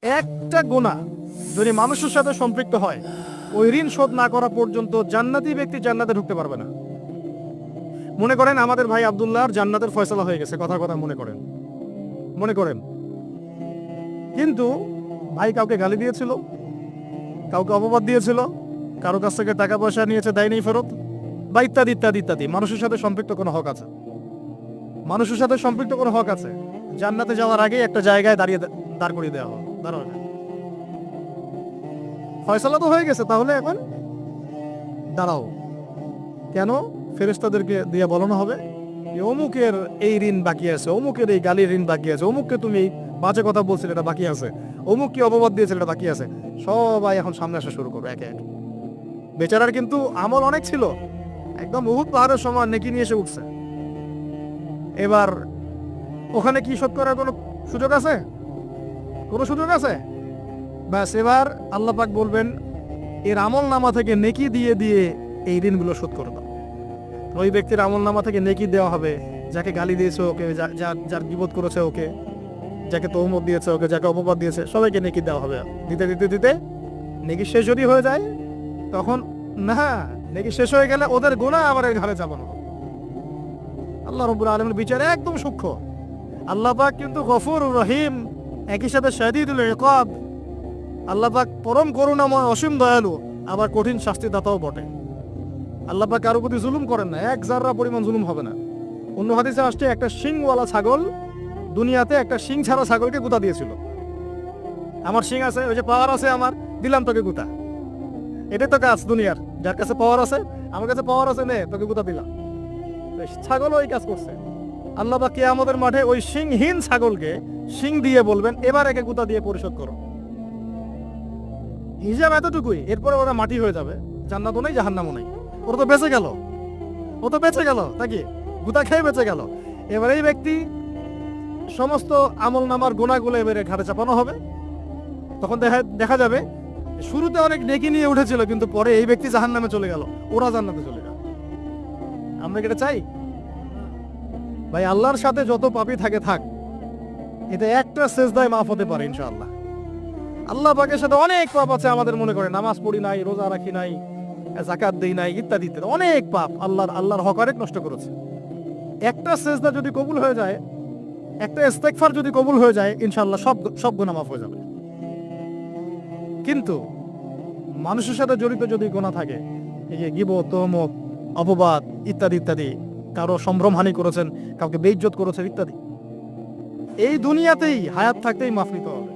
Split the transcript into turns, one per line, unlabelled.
একটা গুনাহ যদি মানুষের সাথে সম্পৃক্ত হয়, ওই ঋণ শোধ না করা পর্যন্ত জান্নাতি ব্যক্তি জান্নাতে ঢুকতে পারবে না। মনে করেন আমাদের ভাই আব্দুল্লাহর জান্নাতের ফয়সালা হয়ে গেছে, কথা কথা মনে করেন, কিন্তু ভাই কাউকে গালি দিয়েছিল, কাউকে অপবাদ দিয়েছিল, কারো কাছ থেকে টাকা পয়সা নিয়েছে, দেয়নি ফেরত, বা ইত্যাদি ইত্যাদি ইত্যাদি। মানুষের সাথে সম্পৃক্ত কোনো হক আছে, মানুষের সাথে সম্পৃক্ত কোনো হক আছে। জান্নাতে যাওয়ার আগে একটা জায়গায় দাঁড় করিয়ে দেওয়া হবে, দাঁড়াবে। ফয়সালা তো হয়ে গেছে, তাহলে এখন দাঁড়াও। কেন? ফেরেশতাদেরকে দিয়ে বলানো হবে যে অমুকের এই ঋণ বাকি আছে, অমুকের এই গালির ঋণ বাকি আছে, অমুককে তুমি বাজে কথা বলছিলে এটা বাকি আছে, অমুক কি অপবাদ দিয়েছিল এটা বাকি আছে। সবাই এখন সামনে আসা শুরু করবে একে একে। বেচারার কিন্তু আমল অনেক ছিল, একদম উহুদ পাহাড়ের সমান নেকি নিয়ে এসে উঠছে। এবার ওখানে কি শোধ করার কোনো সুযোগ আছে? কোনো সুযোগ আছে? ব্যাস, এবার আল্লাহ পাক বলবেন এর আমল নামা থেকে নেকি দিয়ে দিয়ে এই ঋণগুলো শোধ করে দাও। ওই ব্যক্তির আমল নামা থেকে নেকি দেওয়া হবে, যাকে গালি দিয়েছে ওকে, যার গীবত করেছে ওকে, যাকে তহমত দিয়েছে ওকে, যাকে অপবাদ দিয়েছে সবাইকে নেকি দেওয়া হবে। দিতে দিতে দিতে নেকি শেষ যদি হয়ে যায়, তখন না, নেকি শেষ হয়ে গেলে ওদের গুনাহ আবার এর ঘাড়ে চাপানো হবে। আল্লাহ রাব্বুল আলামিনের বিচারে একদম সূক্ষ্ম। আল্লাহ পাক কিন্তু গফুরুর রহিম, একই সাথে শাদীদুল ইকাব। আল্লাহ পাক পরম করুণাময়, অসীম দয়ালু, আবার কঠিন শাস্তিদাতাও বটে। আল্লাহ পাক কারো প্রতি জুলুম করেন না, এক জাররা পরিমাণ জুলুম হবে না। অন্য হাদিসে আসছে একটা শিংওয়ালা ছাগল দুনিয়াতে একটা শিং ছাড়া ছাগলকে গুতা দিয়েছিল। আমার শিং আছে, ওই যে পাওয়ার আছে আমার, দিলাম তোকে গুতা। এটাই তো কাজ দুনিয়ার, যার কাছে পাওয়ার আছে, আমার কাছে পাওয়ার আছে, নে তোকে গুতা দিলাম। ছাগল ওই কাজ করছে। আল্লাহ পাক কিয়ামতের মাঠে ওই শিংহীন ছাগলকে শিং দিয়ে বলবেন এবার একে গুতা দিয়ে পরিশোধ করো। হিসাব এতটুকুই, এরপরে ওরা মাটি হয়ে যাবে, জান্নাতও নেই জাহান্নামও নেই। ওরা তো বেঁচে গেল, ও তো বেঁচে গেল, নাকি গুতা খেয়ে বেঁচে গেল। এবার এই ব্যক্তি সমস্ত আমল নামার গুনাহগুলো এবারে ঘাড়ে চাপানো হবে। তখন দেখা যাবে শুরুতে অনেক নেকি নিয়ে উঠেছিল, কিন্তু পরে এই ব্যক্তি জাহান্নামে চলে গেল, ওরা জান্নাতে চলে গেল। আমরা কি এটা চাই? ভাই আল্লাহর সাথে যত পাপী থাকে থাক, এটা একটা সেজদায় মাফ হতে পারে ইনশাআল্লাহ। আল্লাহ পাকের সাথে অনেক পাপ আছে আমাদের, মনে করে নামাজ পড়ি নাই, রোজা রাখি নাই, যাকাত দেই নাই, ইত্যাদি ইত্যাদি অনেক পাপ, আল্লাহর হক অনেক নষ্ট করেছে। একটা সেজদা যদি কবুল হয়ে যায়, একটা ইস্তেগফার যদি কবুল হয়ে যায়, ইনশাআল্লাহ সব গুনাহ মাফ হয়ে যাবে। কিন্তু মানুষের সাথে জড়িত যদি গুনাহ থাকে, এই যে গীবত, তহমত, অপবাদ ইত্যাদি ইত্যাদি, কারো সম্ভ্রমহানি করেছেন, কাউকে বেইজ্জত করেছেন ইত্যাদি, এই দুনিয়াতেই হায়াত থাকতেই মাফ নিতে হবে।